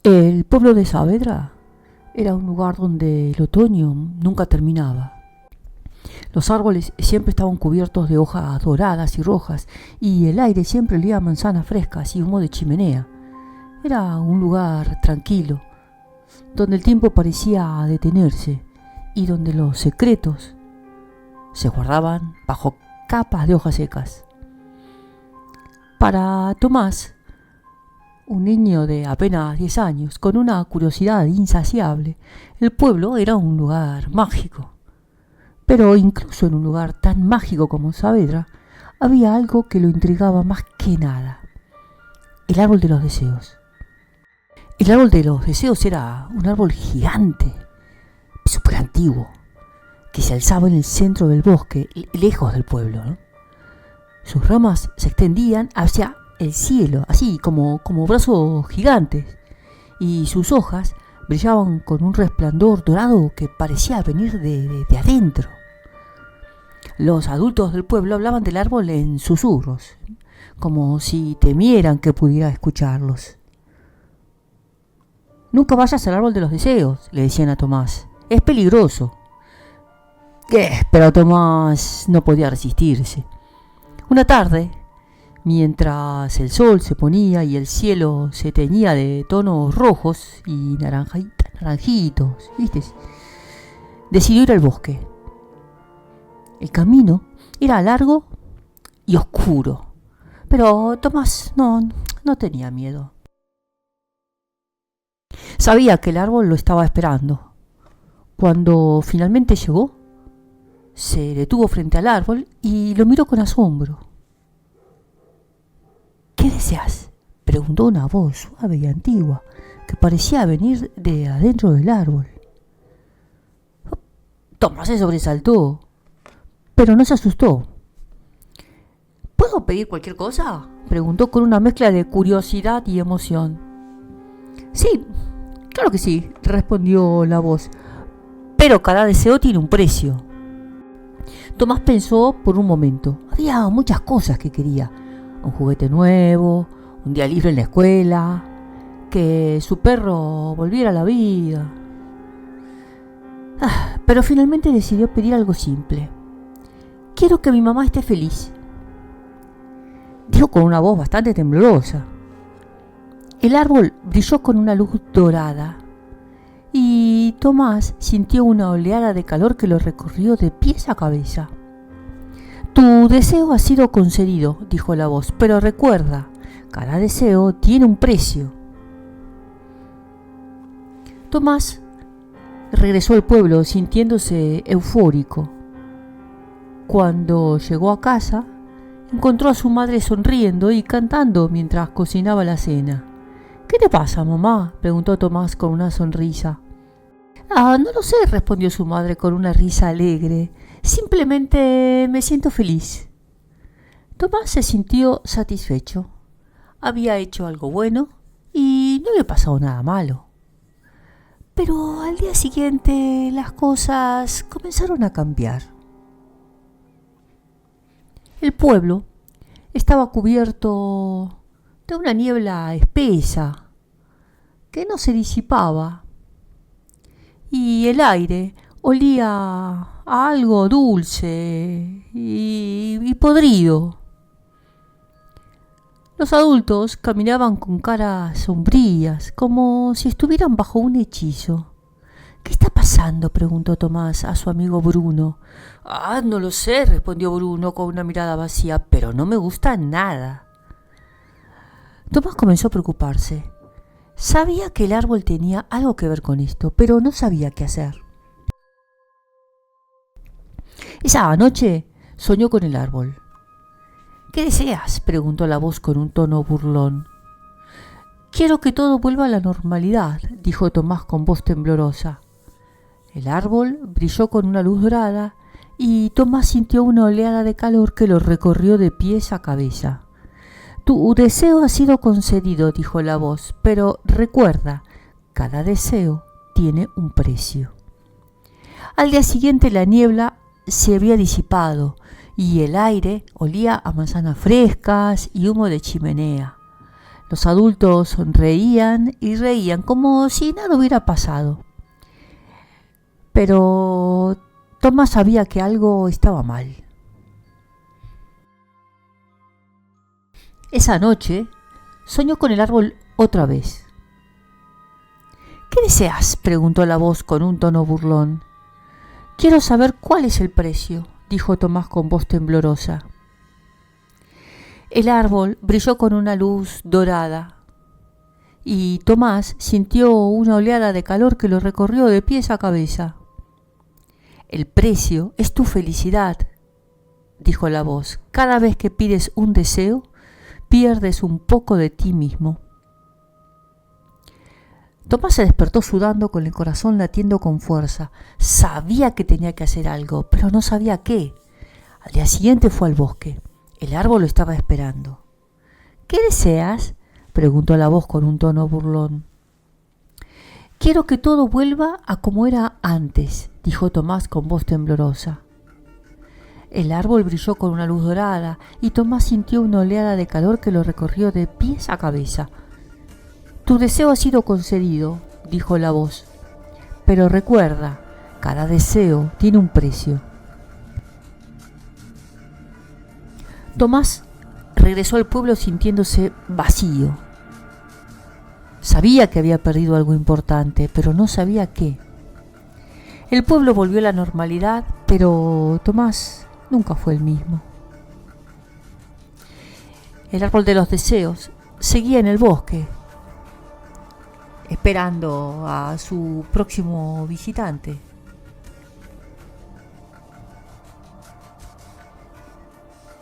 El pueblo de Saavedra era un lugar donde el otoño nunca terminaba. Los árboles siempre estaban cubiertos de hojas doradas y rojas, y el aire siempre olía a manzanas frescas y humo de chimenea. Era un lugar tranquilo, donde el tiempo parecía detenerse y donde los secretos se guardaban bajo capas de hojas secas. Para Tomás, un niño de apenas 10 años, con una curiosidad insaciable, el pueblo era un lugar mágico. Pero incluso en un lugar tan mágico como Saavedra, había algo que lo intrigaba más que nada: el árbol de los deseos. El árbol de los deseos era un árbol gigante, súper antiguo, que se alzaba en el centro del bosque, lejos del pueblo, ¿no? Sus ramas se extendían hacia el cielo, así como brazos gigantes, y sus hojas brillaban con un resplandor dorado que parecía venir de adentro. Los adultos del pueblo hablaban del árbol en susurros, como si temieran que pudiera escucharlos. «Nunca vayas al árbol de los deseos», le decían a Tomás. «Es peligroso». Pero Tomás no podía resistirse. Una tarde, mientras el sol se ponía y el cielo se teñía de tonos rojos y naranjitos, ¿viste?, decidió ir al bosque. El camino era largo y oscuro, pero Tomás no tenía miedo. Sabía que el árbol lo estaba esperando. Cuando finalmente llegó, se detuvo frente al árbol y lo miró con asombro. «¿Qué deseas?», preguntó una voz suave y antigua que parecía venir de adentro del árbol. Tomás se sobresaltó, pero no se asustó. «¿Puedo pedir cualquier cosa?», preguntó con una mezcla de curiosidad y emoción. «Sí, claro que sí», respondió la voz, «pero cada deseo tiene un precio». Tomás pensó por un momento. Había muchas cosas que quería: un juguete nuevo, un día libre en la escuela, que su perro volviera a la vida. Pero finalmente decidió pedir algo simple. «Quiero que mi mamá esté feliz», dijo con una voz bastante temblorosa. El árbol brilló con una luz dorada y Tomás sintió una oleada de calor que lo recorrió de pies a cabeza. «Tu deseo ha sido concedido», dijo la voz, «pero recuerda, cada deseo tiene un precio». Tomás regresó al pueblo sintiéndose eufórico. Cuando llegó a casa, encontró a su madre sonriendo y cantando mientras cocinaba la cena. «¿Qué te pasa, mamá?», preguntó Tomás con una sonrisa. «No lo sé», respondió su madre con una risa alegre. «Simplemente me siento feliz». Tomás se sintió satisfecho. Había hecho algo bueno y no había pasado nada malo. Pero al día siguiente las cosas comenzaron a cambiar. El pueblo estaba cubierto de una niebla espesa que no se disipaba, y el aire olía a algo dulce y podrido. Los adultos caminaban con caras sombrías, como si estuvieran bajo un hechizo. «¿Qué está pasando?», preguntó Tomás a su amigo Bruno. No lo sé», respondió Bruno con una mirada vacía, «pero no me gusta nada». Tomás comenzó a preocuparse. Sabía que el árbol tenía algo que ver con esto, pero no sabía qué hacer. Esa noche soñó con el árbol. «¿Qué deseas?», preguntó la voz con un tono burlón. «Quiero que todo vuelva a la normalidad», dijo Tomás con voz temblorosa. El árbol brilló con una luz dorada y Tomás sintió una oleada de calor que lo recorrió de pies a cabeza. «Tu deseo ha sido concedido», dijo la voz, «pero recuerda, cada deseo tiene un precio». Al día siguiente la niebla se había disipado y el aire olía a manzanas frescas y humo de chimenea. Los adultos reían y reían como si nada hubiera pasado. Pero Tomás sabía que algo estaba mal. Esa noche soñó con el árbol otra vez. ¿Qué deseas?, preguntó la voz con un tono burlón. Quiero saber cuál es el precio, dijo Tomás con voz temblorosa. El árbol brilló con una luz dorada y Tomás sintió una oleada de calor que lo recorrió de pies a cabeza. El precio es tu felicidad, dijo la voz. Cada vez que pides un deseo, pierdes un poco de ti mismo. Tomás se despertó sudando, con el corazón latiendo con fuerza. Sabía que tenía que hacer algo, pero no sabía qué. Al día siguiente fue al bosque. El árbol lo estaba esperando. ¿Qué deseas?, preguntó la voz con un tono burlón. Quiero que todo vuelva a como era antes, dijo Tomás con voz temblorosa. El árbol brilló con una luz dorada y Tomás sintió una oleada de calor que lo recorrió de pies a cabeza. Tu deseo ha sido concedido, dijo la voz. Pero recuerda, cada deseo tiene un precio. Tomás regresó al pueblo sintiéndose vacío. Sabía que había perdido algo importante, pero no sabía qué. El pueblo volvió a la normalidad, pero Tomás nunca fue el mismo. El árbol de los deseos seguía en el bosque, esperando a su próximo visitante.